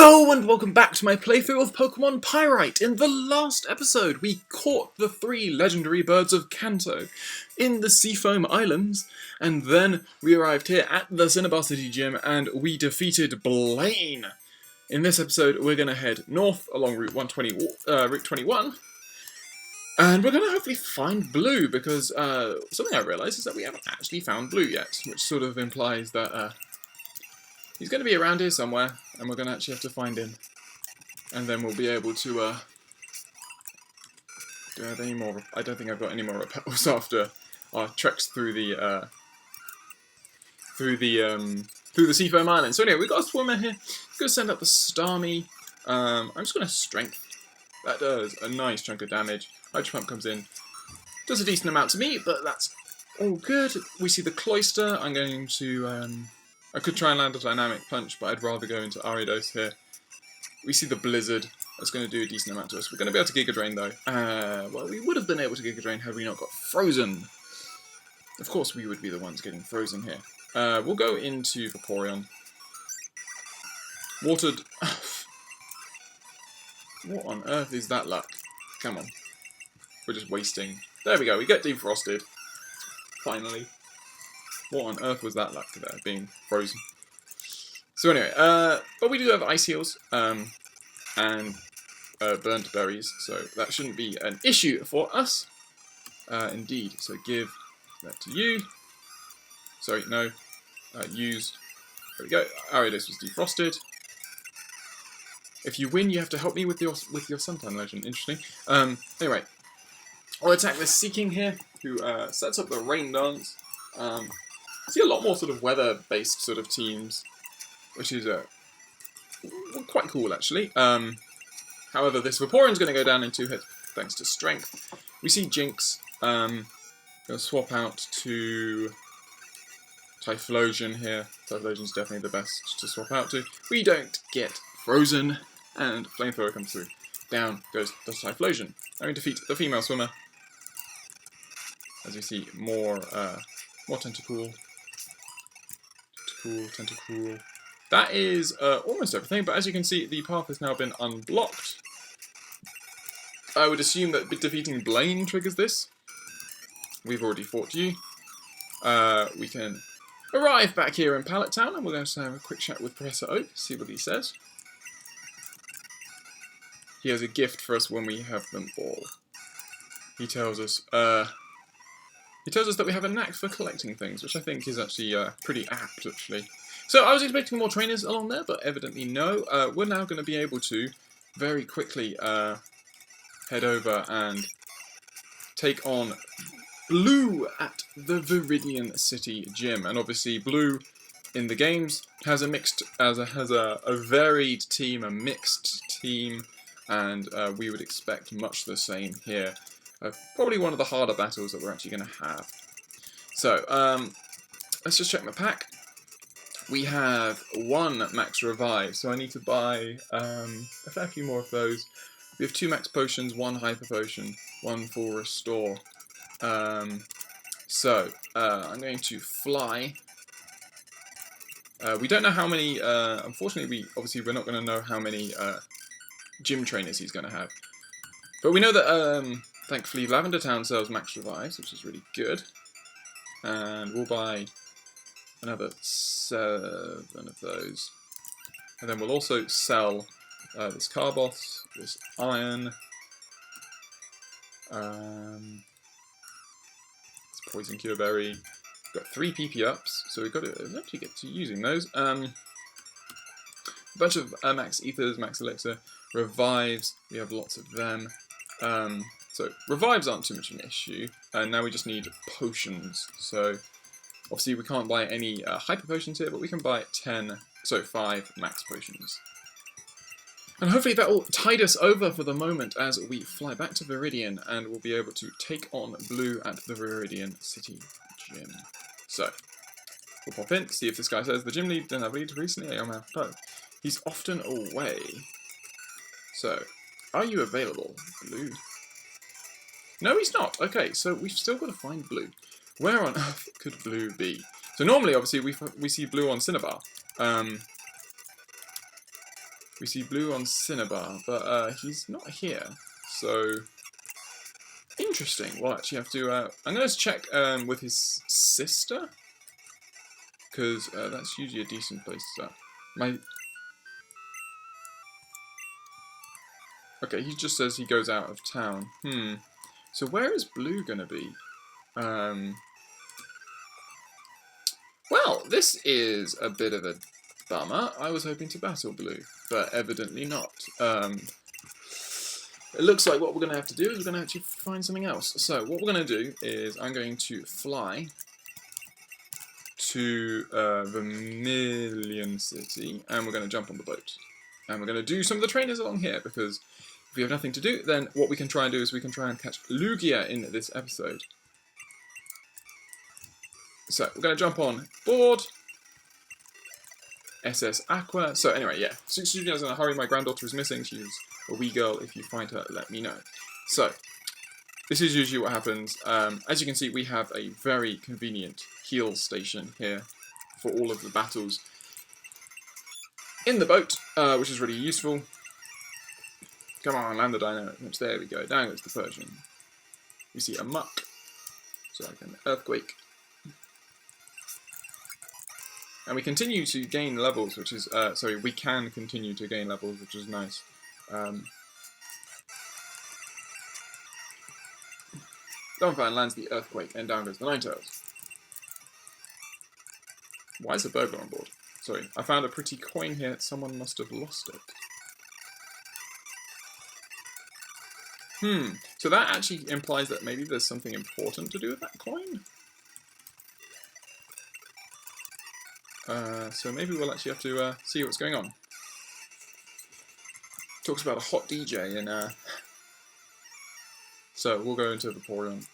Hello and welcome back to my playthrough of Pokemon Pyrite. In the last episode, we caught the 3 legendary birds of Kanto in the Seafoam Islands, and then we arrived here at the Cinnabar City Gym and we defeated Blaine. In this episode, we're going to head north along Route 21, and we're going to hopefully find Blue, because something I realised is that we haven't actually found Blue yet, which sort of implies that he's going to be around here somewhere, and we're going to actually have to find him. And then we'll be able to, do I have any more? I don't think I've got any more repels after our treks through the Seafoam Island. So anyway, we've got a swimmer here. He's going to send up the Starmie. I'm just going to Strength. That does a nice chunk of damage. Hydro Pump comes in. Does a decent amount to me, but that's all good. We see the Cloyster. I'm going to, I could try and land a Dynamic Punch, but I'd rather go into Ariados here. We see the Blizzard. That's going to do a decent amount to us. We're going to be able to Giga Drain, though. Well, we would have been able to Giga Drain had we not got frozen. Of course, we would be the ones getting frozen here. We'll go into Vaporeon. Watered. What on earth is that luck? Come on. We're just wasting. There we go. We get defrosted. Finally. What on earth was that luck there, being frozen? So anyway, but we do have Ice Heals, and Burnt Berries, so that shouldn't be an issue for us. Indeed, so give that to you. Sorry, no. Use. There we go. Ariados was defrosted. If you win, you have to help me with your Suntan Legend. Interesting. Anyway, I'll attack this Seeking here, who sets up the Rain Dance. I see a lot more sort of weather-based sort of teams, which is quite cool, actually. However, this Vaporeon's going to go down in 2 hits thanks to Strength. We see Jinx. Going to swap out to Typhlosion here. Typhlosion's definitely the best to swap out to. We don't get frozen, and Flamethrower comes through. Down goes the Typhlosion. Now we defeat the female swimmer. As you see, more Tentacool. Tentacool. That is almost everything, but as you can see, the path has now been unblocked. I would assume that defeating Blaine triggers this. We've already fought you. We can arrive back here in Pallet Town, and we're going to have a quick chat with Professor Oak, see what he says. He has a gift for us when we have them all. He tells us that we have a knack for collecting things, which I think is actually pretty apt, actually. So I was expecting more trainers along there, but evidently no. We're now going to be able to very quickly head over and take on Blue at the Vermilion City Gym. And obviously Blue in the games has a varied team, a mixed team, and we would expect much the same here. Probably one of the harder battles that we're actually going to have. So, let's just check my pack. We have 1 Max Revive, so I need to buy a fair few more of those. We have 2 Max Potions, 1 Hyper Potion, 1 Full Restore. I'm going to fly. We don't know how many, unfortunately we're not going to know how many gym trainers he's going to have. But we know that, thankfully, Lavender Town sells Max Revives, which is really good. And we'll buy another 7 of those. And then we'll also sell this Carboss, this Iron, this Poison Cure Berry. We've got 3 PP ups, so we've got to eventually get to using those. A bunch of Max Ethers, Max Elixir, Revives, we have lots of them. So Revives aren't too much of an issue, and now we just need Potions. So obviously we can't buy any Hyper Potions here, but we can buy 5 Max Potions. And hopefully that will tide us over for the moment as we fly back to Viridian, and we'll be able to take on Blue at the Viridian City Gym. So, we'll pop in, see if this guy says, the gym lead didn't have lead recently, he's often away. So, are you available, Blue? No, he's not. Okay, so we've still got to find Blue. Where on earth could Blue be? So normally, obviously, we see Blue on Cinnabar. We see Blue on Cinnabar, but he's not here. So, interesting. We'll actually have to... I'm going to check with his sister, because that's usually a decent place to start. Okay, he just says he goes out of town. So where is Blue going to be? Well, this is a bit of a bummer. I was hoping to battle Blue, but evidently not. It looks like what we're going to have to do is we're going to actually find something else. So what we're going to do is I'm going to fly to Vermilion City, and we're going to jump on the boat. And we're going to do some of the trainers along here, because if we have nothing to do, then what we can try and do is we can try and catch Lugia in this episode. So we're going to jump on board SS Aqua. So anyway, yeah, Suzuki's in a hurry. My granddaughter is missing. She's a wee girl. If you find her, let me know. So this is usually what happens. As you can see, we have a very convenient heal station here for all of the battles in the boat, which is really useful. Come on, land the dynamic punch. There we go. Down goes the Persian. We see a muck. So like an earthquake. And we continue to gain levels, which is, sorry, we can continue to gain levels, which is nice. Dawnfan lands the earthquake, and down goes the Ninetales. Why is the burglar on board? Sorry, I found a pretty coin here. Someone must have lost it. So that actually implies that maybe there's something important to do with that coin? So maybe we'll actually have to see what's going on. Talks about a hot DJ and so we'll go into Vaporeon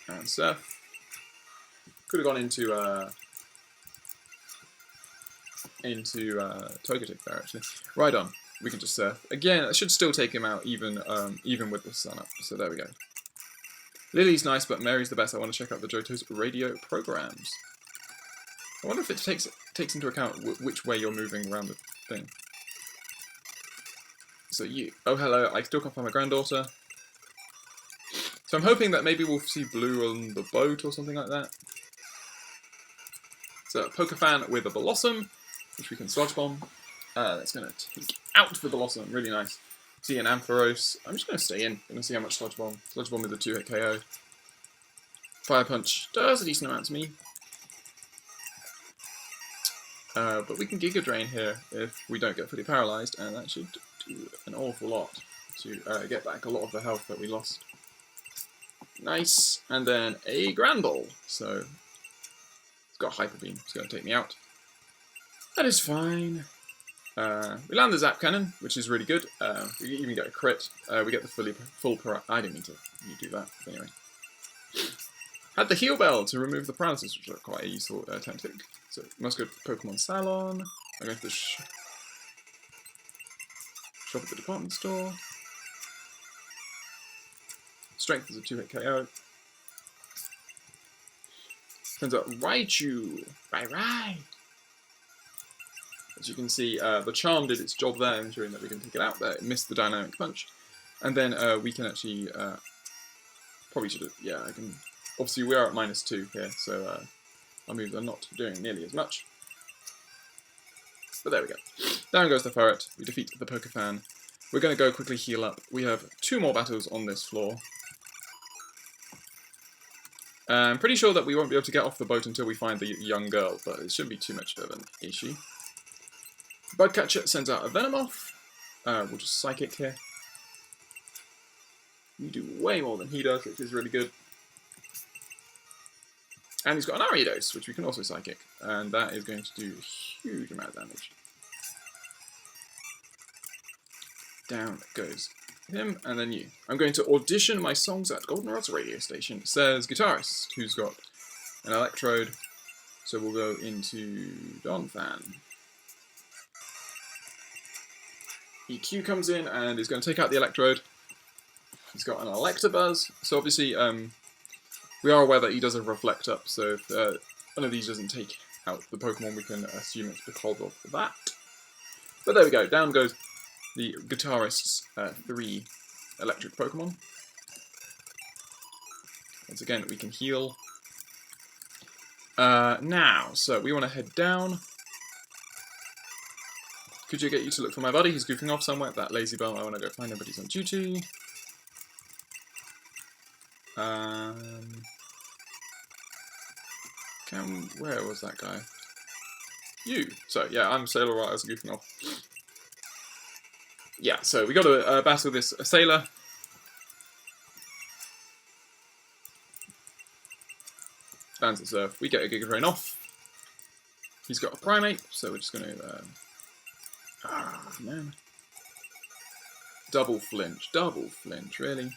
and Surf. Could have gone into Togetic there actually. Right on. We can just Surf. Again, it should still take him out even even with the sun up. So there we go. Lily's nice, but Mary's the best. I want to check out the Johto's radio programs. I wonder if it takes into account which way you're moving around the thing. So you... Oh, hello. I still can't find my granddaughter. So I'm hoping that maybe we'll see Blue on the boat or something like that. So Pokefan with a Blossom, which we can Sludge Bomb. That's going to take out the Blossom. Really nice. See an Ampharos. I'm just going to stay in. I'm going to see how much Sludge Bomb. Sludge Bomb with a 2-hit KO. Fire Punch does a decent amount to me. But we can Giga Drain here if we don't get fully paralysed, and that should do an awful lot to get back a lot of the health that we lost. Nice, and then a Grand Ball. So it's got Hyper Beam. It's going to take me out. That is fine. We land the Zap Cannon, which is really good. We even get a crit. We get the full I didn't mean to do that. But anyway. Had the Heal Bell to remove the paralysis, which was quite a useful tactic. So, must go to Pokemon Salon. I'm going to the shop at the department store. Strength is a 2-hit KO. Turns out Raichu! Rai! As you can see, the Charm did its job there, ensuring that we can take it out there. It missed the Dynamic Punch. And then we can actually... probably should have... Yeah, I can... Obviously, we are at -2 here, so our moves are not doing nearly as much. But there we go. Down goes the Ferret. We defeat the Pokefan. We're going to go quickly heal up. We have 2 more battles on this floor. I'm pretty sure that we won't be able to get off the boat until we find the young girl, but it shouldn't be too much of an issue. Bugcatcher sends out a Venomoth. We'll just Psychic here. You do way more than he does, which is really good. And he's got an Ariados, which we can also Psychic, and that is going to do a huge amount of damage. Down goes him, and then you. I'm going to audition my songs at Goldenrod's radio station, says Guitarist, who's got an Electrode. So we'll go into Donphan. EQ comes in and is going to take out the Electrode. He's got an Electabuzz, so obviously we are aware that he does a Reflect Up, so if one of these doesn't take out the Pokemon, we can assume it's because of that. But there we go. Down goes the guitarist's 3 electric Pokemon. Once again, we can heal. Now, so we want to head down. Could you get you to look for my buddy? He's goofing off somewhere. That lazy bum, I want to go find him, but he's on duty. Where was that guy? You. So, yeah, I'm Sailor while I was goofing off. Yeah, so we got to battle this Sailor. Lands at Surf. We get a Giga Drain off. He's got a Primate, so we're just going to... man. Double flinch, really.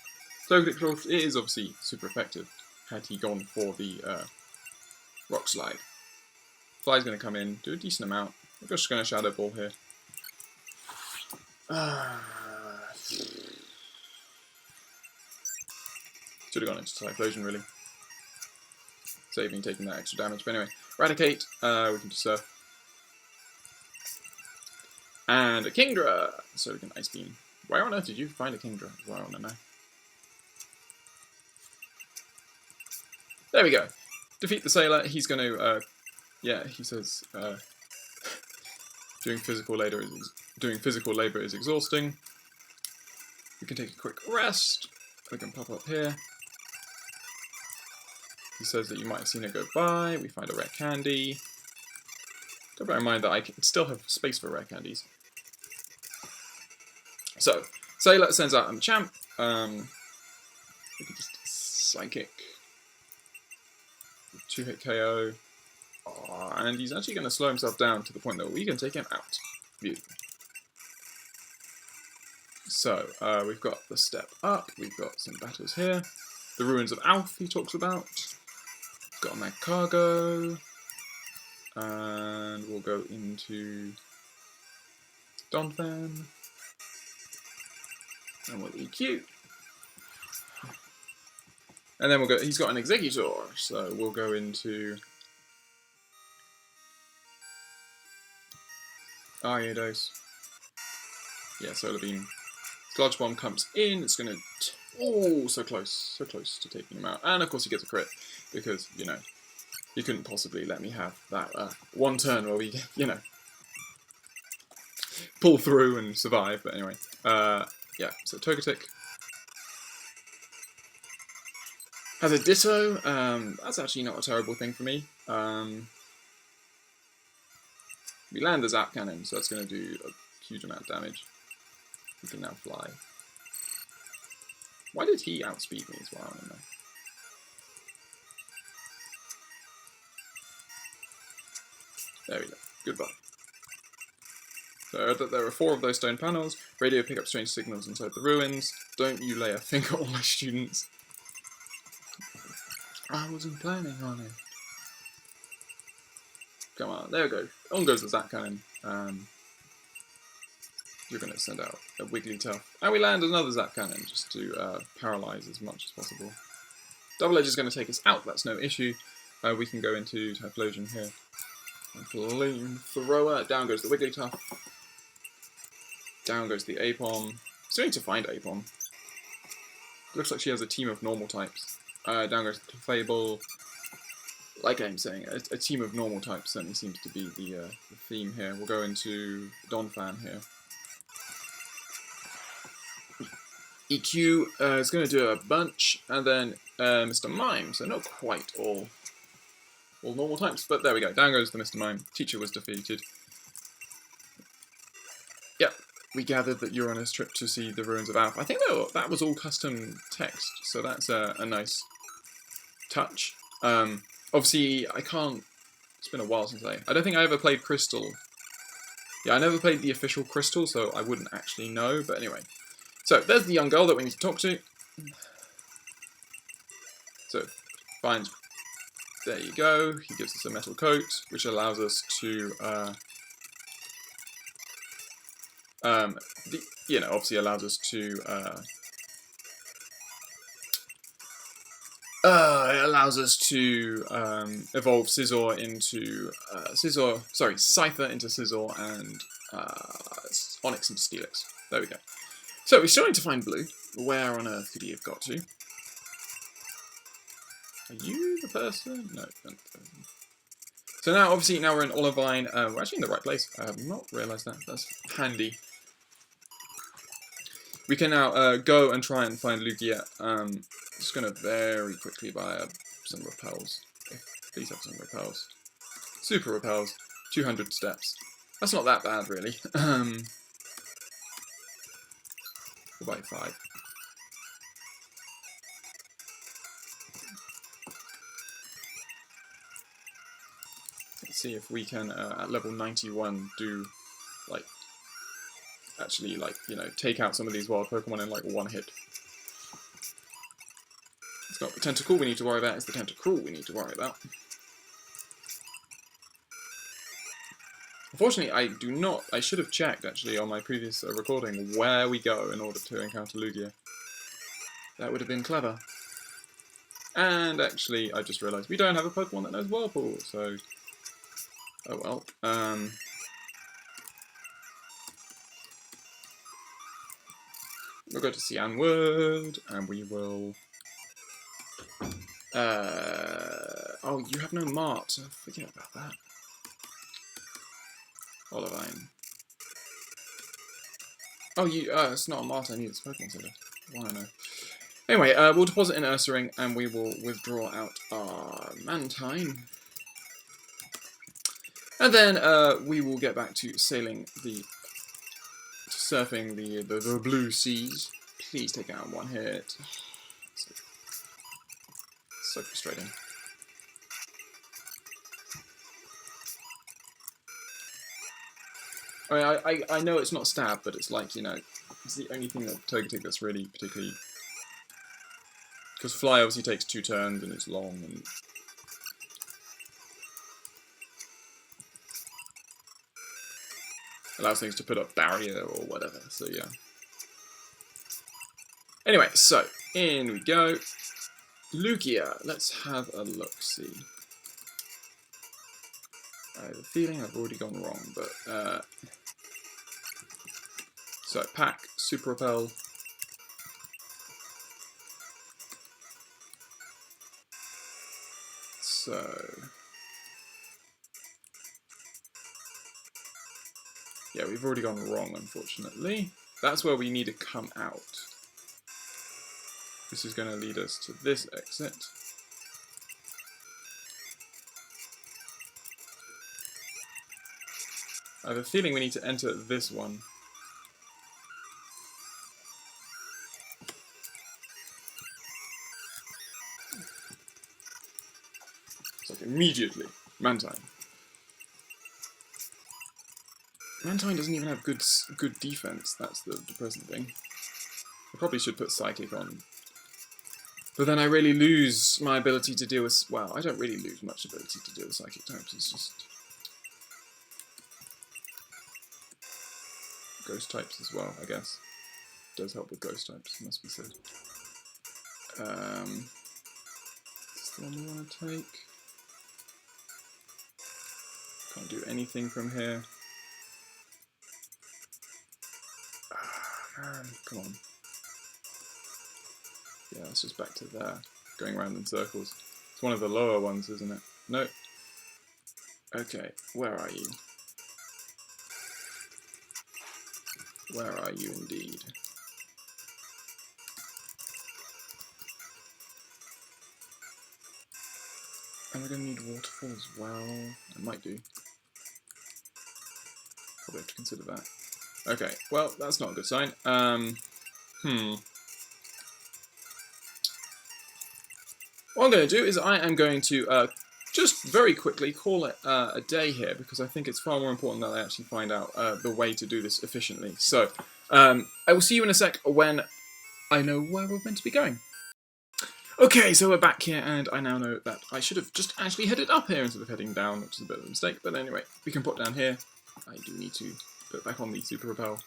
Togetic Claw is obviously super effective had he gone for the Rock Slide. Fly's going to come in, do a decent amount. We're just going to Shadow Ball here. Should have gone into Typhlosion, really. Saving taking that extra damage. But anyway, Eradicate, we can just Surf. And a Kingdra! So we can Ice Beam. Where on earth did you find a Kingdra? Is what I want to know. There we go. Defeat the Sailor. He's going to, yeah, he says, doing physical labor is exhausting. We can take a quick rest. We can pop up here. He says that you might have seen it go by. We find a rare candy. Don't bear in mind that I can still have space for rare candies. So, Sailor sends out Machamp. We can just Psychic. 2-hit KO. Oh, and he's actually going to slow himself down to the point that we can take him out. Beautiful. So, we've got the step up. We've got some battles here. The Ruins of Alph he talks about. Got a Magcargo. And we'll go into Donphan. And we'll EQ. And then we'll go, he's got an Executor, so we'll go into Ariados. Yeah, Solar Beam. Sludge Bomb comes in, it's gonna, oh, so close to taking him out. And of course he gets a crit, because, you know, you couldn't possibly let me have that one turn where we, you know, pull through and survive, but anyway. Yeah, so Togetic has a Ditto. That's actually not a terrible thing for me. We land the Zap Cannon, so that's going to do a huge amount of damage. We can now fly. Why did he outspeed me as well? I don't know. There we go. Goodbye. So there are 4 of those stone panels. Radio pick up strange signals inside the ruins. Don't you lay a finger on my students. I wasn't planning on it. Come on, there we go. On goes the Zap Cannon. You're going to send out a Wigglytuff. And we land another Zap Cannon just to paralyze as much as possible. Double Edge is going to take us out, that's no issue. We can go into Typhlosion here. Flamethrower. Down goes the Wigglytuff. Down goes the Apom. Still need to find Apom. Looks like she has a team of normal types. Down goes the Clefable. Like I'm saying, a team of normal types certainly seems to be the theme here. We'll go into Donphan here. EQ is going to do a bunch, and then Mr. Mime, so not quite all normal types, but there we go. Down goes the Mr. Mime. Teacher was defeated. Yep, we gathered that you're on his trip to see the ruins of Alph. I think that was all custom text, so that's a nice touch. Obviously, I can't... It's been a while since I don't think I ever played Crystal. Yeah, I never played the official Crystal, so I wouldn't actually know, but anyway. So, there's the young girl that we need to talk to. So, finds... There you go. He gives us a metal coat, which allows us to... you know, obviously allows us to... allows us to evolve Scizor into Scyther into Scizor and Onyx into Steelix. There we go. So we're starting to find blue. Where on earth could he have got to? Are you the person? No, not the person. So now, obviously, now we're in Olivine. We're actually in the right place. I have not realised that. That's handy. We can now go and try and find Lugia. Just going to very quickly buy some repels. Please have some repels. Super repels. 200 steps. That's not that bad, really. We'll buy 5. Let's see if we can, at level 91, do, like, actually, like, you know, take out some of these wild Pokemon in, like, one hit. It's not the Tentacool we need to worry about, it's the Tentacruel we need to worry about. Unfortunately, I should have checked, actually, on my previous recording, where we go in order to encounter Lugia. That would have been clever. And, actually, I just realised we don't have a Pokemon that knows Whirlpool, so... Oh well. We'll go to Cianwood, and we will... Oh, you have no Mart. Forget about that. Olivine. Oh, it's not a Mart, I need its Pokemon Center. Why I know. Anyway, we'll deposit in Ursaring, and we will withdraw out our Mantine. And then we will get back to surfing the blue seas. Please take out one hit. So frustrating. I mean, I know it's not stab, but it's like, you know, it's the only thing that Togetic that's really particularly... Because Fly obviously takes 2 turns and it's long and... allows things to put up barrier or whatever, so yeah. Anyway, so, in we go. Lugia, let's have a look-see. I have a feeling I've already gone wrong, but, so, Pack, Super Repel. So... yeah, we've already gone wrong, unfortunately. That's where we need to come out. This is going to lead us to this exit. I have a feeling we need to enter this one. It's like immediately. Mantine. Mantine doesn't even have good defense, that's the depressing thing. I probably should put Psychic on. But then I really lose my ability to deal with... well, I don't really lose much ability to deal with Psychic types, it's just... Ghost types as well, I guess. It does help with Ghost types, must be said. Is this the one we want to take? Can't do anything from here. Come on. Yeah, it's just back to there. Going around in circles. It's one of the lower ones, isn't it? No. Okay, where are you? Where are you indeed? And we're going to need waterfall as well. I might do. Probably have to consider that. Okay, well, that's not a good sign. What I'm going to do is I am going to just very quickly call it a day here, because I think it's far more important that I actually find out the way to do this efficiently. So, I will see you in a sec when I know where we're meant to be going. Okay, so we're back here, and I now know that I should have just actually headed up here instead of heading down, which is a bit of a mistake. But anyway, we can put down here. I do need to put back on the Super Repel.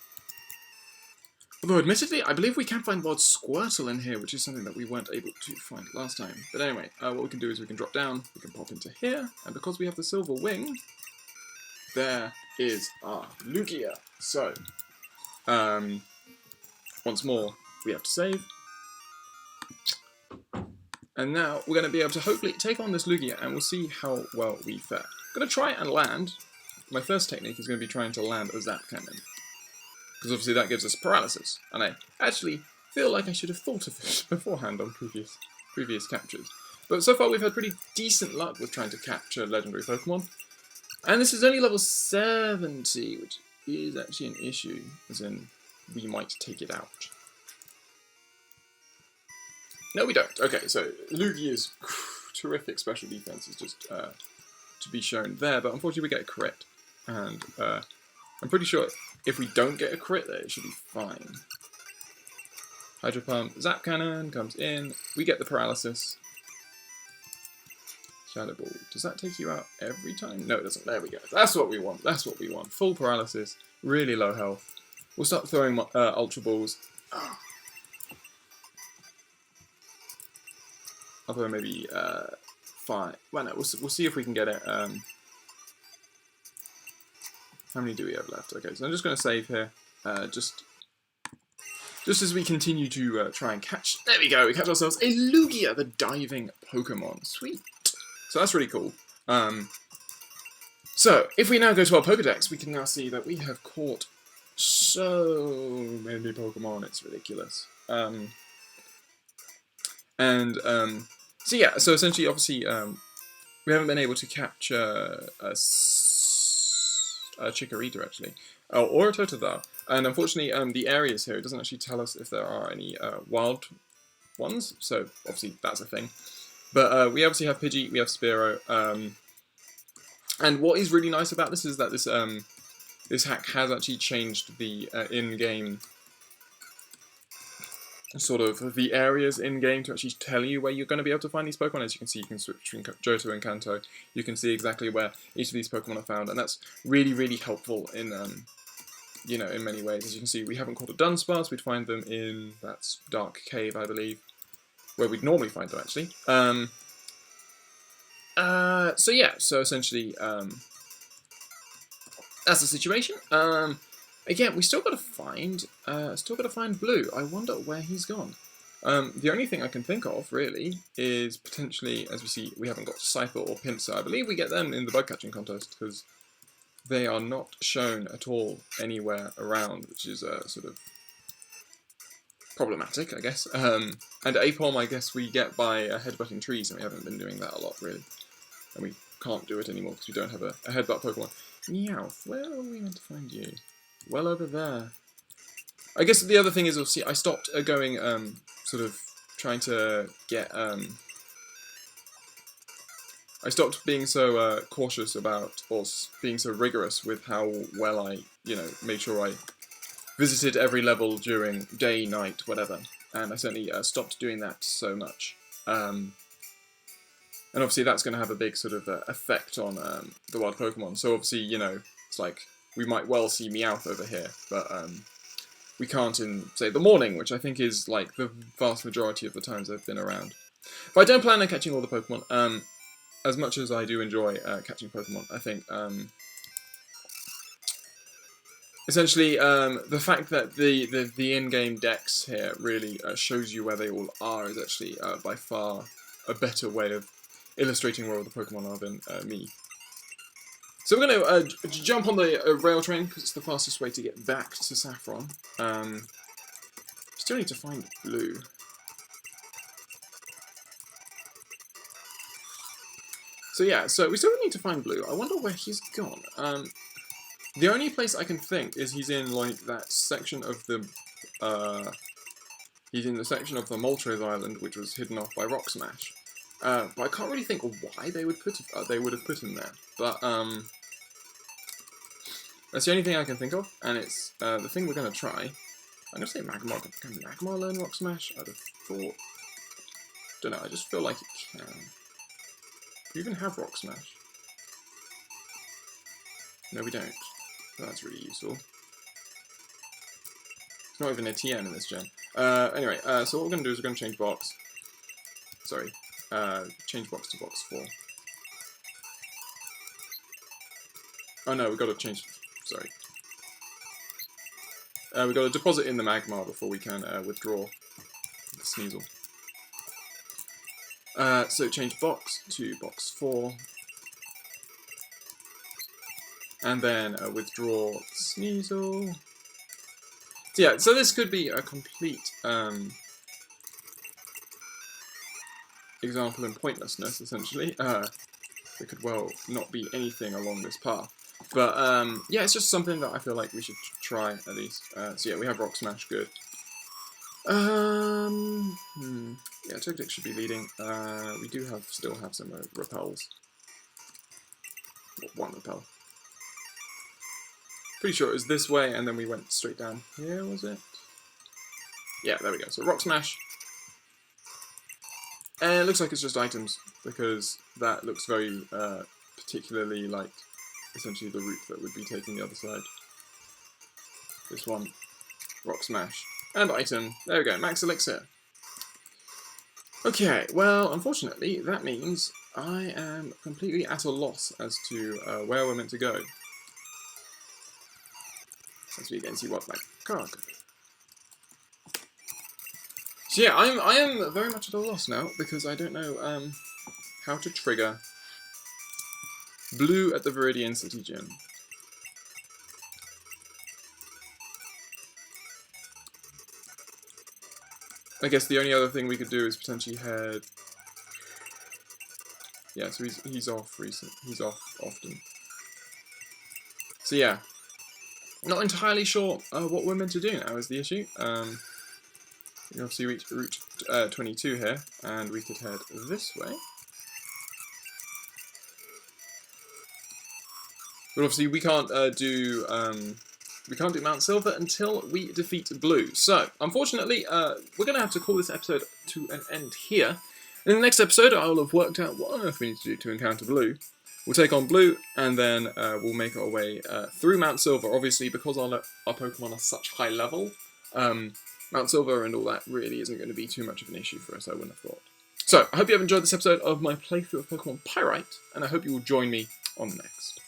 Although, admittedly, I believe we can find wild Squirtle in here, which is something that we weren't able to find last time. But anyway, what we can do is we can drop down, we can pop into here, and because we have the silver wing, there is our Lugia. So, once more, we have to save. And now we're going to be able to hopefully take on this Lugia, and we'll see how well we fare. I'm going to try and land. My first technique is going to be trying to land a Zap Cannon, because obviously that gives us paralysis, and I actually feel like I should have thought of this beforehand on previous captures. But so far we've had pretty decent luck with trying to capture legendary Pokemon, and this is only level 70, which is actually an issue, as in we might take it out. No, we don't. Okay, so Lugia's terrific special defense is just to be shown there, but unfortunately we get a crit, and I'm pretty sure if we don't get a crit there, it should be fine. Hydro Pump, Zap Cannon comes in, we get the paralysis. Shadow Ball, does that take you out every time? No, it doesn't. There we go. That's what we want. That's what we want. Full paralysis, really low health. We'll start throwing Ultra Balls. Although maybe 5. Well, no, we'll see if we can get it. How many do we have left? Okay, so I'm just going to save here, just as we continue to try and catch. There we go. We catch ourselves a Lugia, the diving Pokemon. Sweet. So that's really cool. So if we now go to our Pokedex, we can now see that we have caught so many Pokemon. It's ridiculous. So yeah. So essentially, obviously, we haven't been able to capture a Chikorita actually, or a Totodile, and unfortunately the areas here, it doesn't actually tell us if there are any wild ones, so obviously that's a thing. But we obviously have Pidgey, we have Spearow, and what is really nice about this is that this this hack has actually changed the in-game sort of the areas in-game to actually tell you where you're going to be able to find these Pokemon. As you can see, you can switch between Johto and Kanto. You can see exactly where each of these Pokemon are found, and that's really, really helpful in, you know, in many ways. As you can see, we haven't caught a Dunsparce. We'd find them in, that's Dark Cave, I believe, where we'd normally find them, actually. So yeah, so essentially, that's the situation. Again, we still got to find Blue. I wonder where he's gone. The only thing I can think of, really, is potentially, as we see, we haven't got Scyther or Pinsir. I believe we get them in the bug catching contest, because they are not shown at all anywhere around, which is sort of problematic, I guess. And Apom, I guess, we get by headbutting trees, and we haven't been doing that a lot, really. And we can't do it anymore, because we don't have a headbutt Pokemon. Meowth, where are we meant to find you? Well over there. I guess the other thing is, obviously, I stopped going, sort of trying to get, I stopped being so cautious about, or being so rigorous with how well I, you know, made sure I visited every level during day, night, whatever. And I certainly stopped doing that so much. And obviously that's going to have a big sort of effect on the wild Pokemon. So obviously, you know, it's like, we might well see Meowth over here, but we can't in, say, the morning, which I think is, like, the vast majority of the times I've been around. But I don't plan on catching all the Pokemon. As much as I do enjoy catching Pokemon, I think, essentially, the fact that the in-game dex here really shows you where they all are is actually, by far, a better way of illustrating where all the Pokemon are than me. So we're going to jump on the rail train, because it's the fastest way to get back to Saffron. Still need to find Blue. So yeah, so we still need to find Blue. I wonder where he's gone. The only place I can think is he's in, like, that section of the... he's in the section of the Moltres Island, which was hidden off by Rock Smash. But I can't really think why they would have put him there. But that's the only thing I can think of, and it's the thing we're going to try. I'm going to say Magmar. Can Magmar learn Rock Smash? I'd have thought. Don't know. I just feel like it can. Do we even have Rock Smash? No, we don't. That's really useful. It's not even a TN in this gen. Anyway, so what we're going to do is we're going to change box. Sorry. Change box to box 4. Oh no, we've got to change... Sorry. We've got to deposit in the magma before we can withdraw the Sneasel. So change box to box 4. And then withdraw Sneasel. So yeah, so this could be a complete example in pointlessness, essentially. There could well not be anything along this path. But yeah, it's just something that I feel like we should try at least. So yeah, we have Rock Smash, good. Yeah, Togetic should be leading. We do still have some repels. One repel. Pretty sure it was this way, and then we went straight down here, was it? Yeah, there we go. So Rock Smash. And it looks like it's just items, because that looks very particularly like essentially the route that would be taking the other side. This one. Rock Smash. And item. There we go, Max Elixir. Okay, well, unfortunately, that means I am completely at a loss as to where we're meant to go. As we again see what my card. So yeah, I am very much at a loss now because I don't know how to trigger blue at the Vermilion City gym. I guess the only other thing we could do is potentially head. Yeah, so he's off recent. He's off often. So yeah, not entirely sure what we're meant to do now is the issue. We obviously reach route 22 here, and we could head this way. But obviously we can't do Mount Silver until we defeat Blue. So unfortunately, we're going to have to call this episode to an end here. In the next episode, I will have worked out what on earth we need to do to encounter Blue. We'll take on Blue, and then we'll make our way through Mount Silver. Obviously, because our Pokemon are such high level, Mount Silver and all that really isn't going to be too much of an issue for us, I wouldn't have thought. So, I hope you have enjoyed this episode of my playthrough of Pokemon Pyrite, and I hope you will join me on the next.